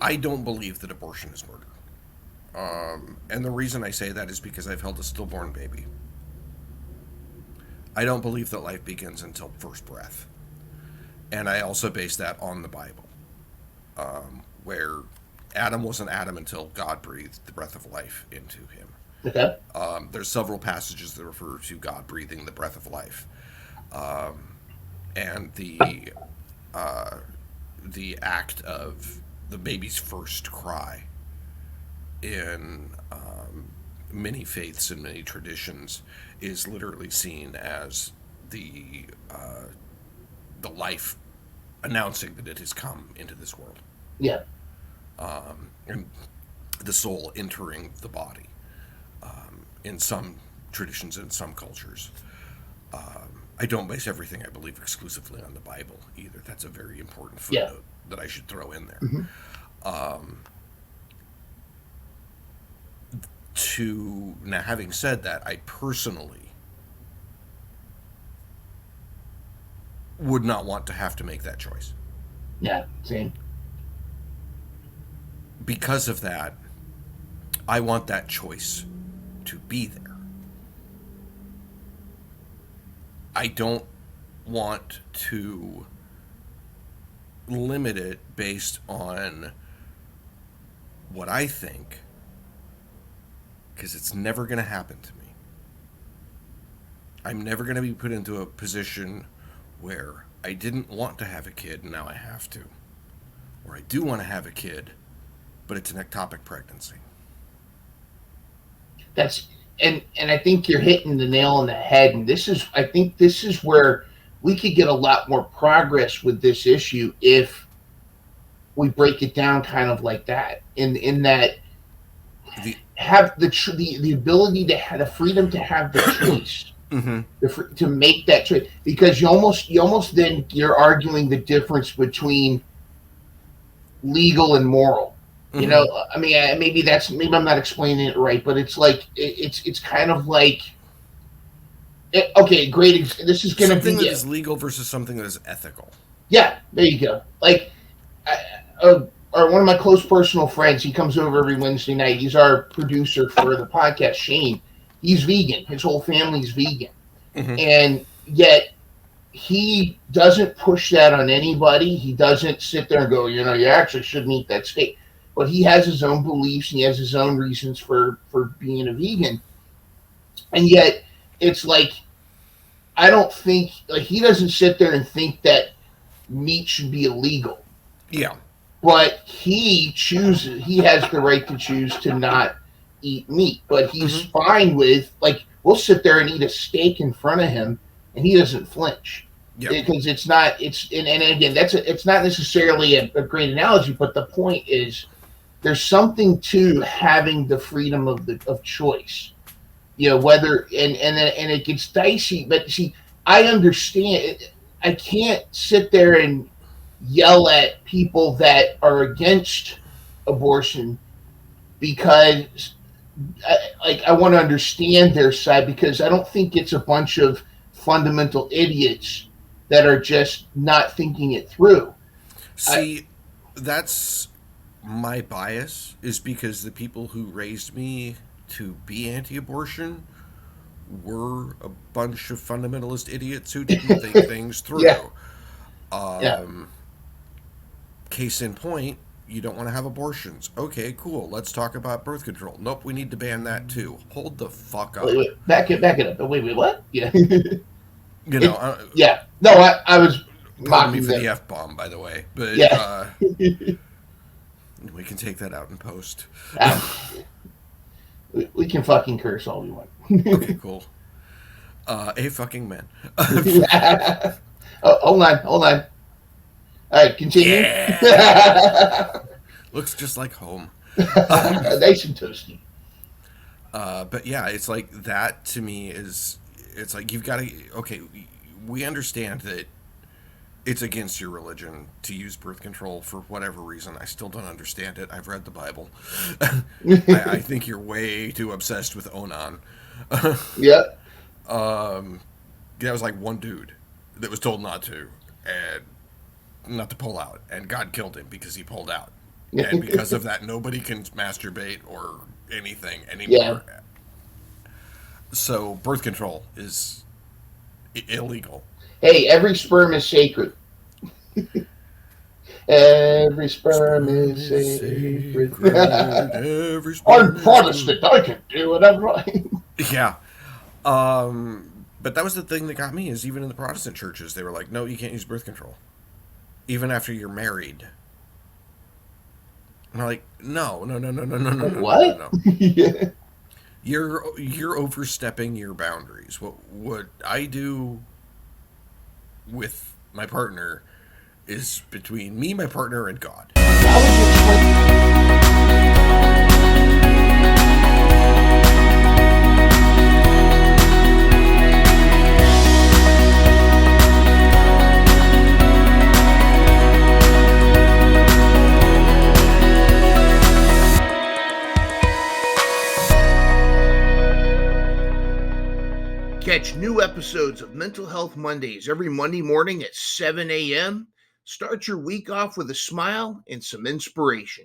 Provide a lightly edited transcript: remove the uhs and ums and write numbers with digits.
I don't believe that abortion is murder. And the reason I say that is because I've held a stillborn baby. I don't believe that life begins until first breath. And I also base that on the Bible, where Adam wasn't Adam until God breathed the breath of life into him. Okay. There's several passages that refer to God breathing the breath of life, and the act of the baby's first cry in many faiths and many traditions is literally seen as the life announcing that it has come into this world, Yeah. and the soul entering the body. In some traditions and some cultures, I don't base everything I believe exclusively on the Bible either. That's a very important Yeah. footnote that I should throw in there. Mm-hmm. To now, having said that, I personally would not want to have to make that choice. Yeah. Same. Because of that, I want that choice to be there. I don't want to limit it based on what I think, because it's never going to happen to me. I'm never going to be put into a position where I didn't want to have a kid and now I have to. Or I do want to have a kid, but it's an ectopic pregnancy. That's and I think you're hitting the nail on the head. And I think this is where we could get a lot more progress with this issue if we break it down kind of like that. In that The have the ability to have the freedom to have the choice. mm-hmm. To make that choice, because you almost then you're arguing the difference between legal and moral. Mm-hmm. You know, I mean, maybe I'm not explaining it right, but it's like it's kind of like okay, great. This is going to be something that is legal versus something that is ethical. yeah. There you go. Like, or one of my close personal friends, he comes over every Wednesday night. He's our producer for the podcast, Shane. He's vegan. His whole family's vegan, Mm-hmm. and yet he doesn't push that on anybody. He doesn't sit there and go, you know, you actually shouldn't eat that steak. But he has his own beliefs and he has his own reasons for being a vegan. And yet it's like, I don't think, like, he doesn't sit there and think that meat should be illegal. Yeah. But he has the right to choose to not eat meat. But he's Mm-hmm. fine with, like, we'll sit there and eat a steak in front of him and he doesn't flinch. Yeah. Because it's and again, it's not necessarily a great analogy, but the point is there's something to having the freedom of choice. You know, whether and it gets dicey, but see, I understand. I can't sit there and yell at people that are against abortion because I want to understand their side, because I don't think it's a bunch of fundamental idiots that are just not thinking it through. See, that's my bias, is because the people who raised me to be anti-abortion were a bunch of fundamentalist idiots who didn't think things through. Yeah. Case in point, you don't want to have abortions. Okay, cool. Let's talk about birth control. Nope, we need to ban that too. Hold the fuck up. Wait, back it up. Wait, what? Yeah. You know, yeah. No, I was pardon me mocking for them. the F-bomb, by the way. But Yeah. we can take that out in post. We can fucking curse all we want. Okay, cool. A fucking man. Oh, hold on. All right, continue. Yeah. Looks just like home. Nice and toasty. But yeah, it's like that to me is, it's like you've got to, okay, we understand that it's against your religion to use birth control for whatever reason. I still don't understand it. I've read the Bible. I think you're way too obsessed with Onan. Yeah. That was like one dude that was told not to, and not to pull out, and God killed him because he pulled out. And because of that, nobody can masturbate or anything Yeah. anymore. So birth control is illegal. Hey, every sperm is sacred. Every sperm is sacred. Every I'm sperm is Protestant. good. I can do whatever I. Yeah. But that was the thing that got me, is even in the Protestant churches, they were like, no, you can't use birth control. Even after you're married. And I'm like, no, no, no, no, no, no, no, no, no, no, What? no. Yeah. You're overstepping your boundaries. What I do with my partner is between me, my partner, and God. How would you explain? Catch new episodes of Mental Health Mondays every Monday morning at 7 a.m. Start your week off with a smile and some inspiration.